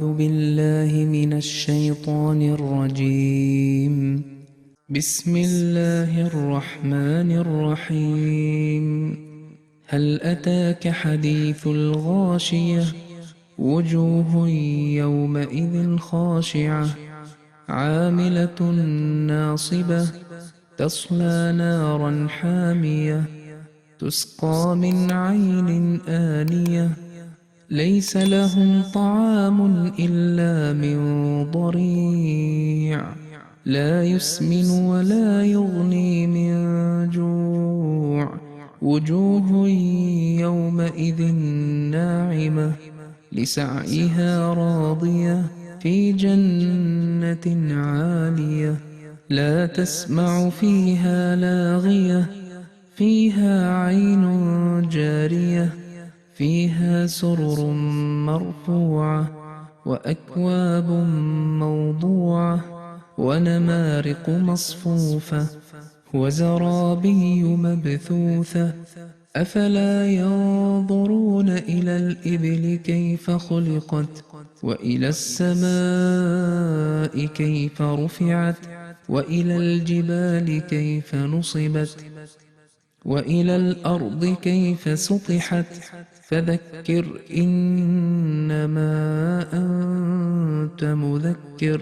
أعوذ بالله من الشيطان الرجيم. بسم الله الرحمن الرحيم. هل أتاك حديث الغاشية؟ وجوه يومئذ خاشعة عاملة ناصبة تصلى نارا حامية تسقى من عين آنية ليس لهم طعام إلا من ضريع لا يسمن ولا يغني من جوع وجوه يومئذ ناعمة لسعيها راضية في جنة عالية لا تسمع فيها لاغية فيها عين جارية فيها سرر مرفوعة وأكواب موضوعة ونمارق مصفوفة وزرابي مبثوثة أفلا ينظرون إلى الإبل كيف خلقت وإلى السماء كيف رفعت وإلى الجبال كيف نصبت وإلى الأرض كيف سطحت فذكر إنما أنت مذكر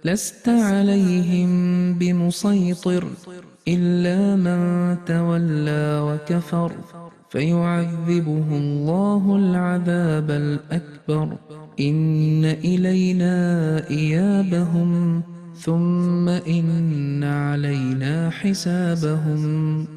لست عليهم بمسيطر إلا من تولى وكفر فيعذبه الله العذاب الأكبر إن إلينا إيابهم ثم إن علينا حسابهم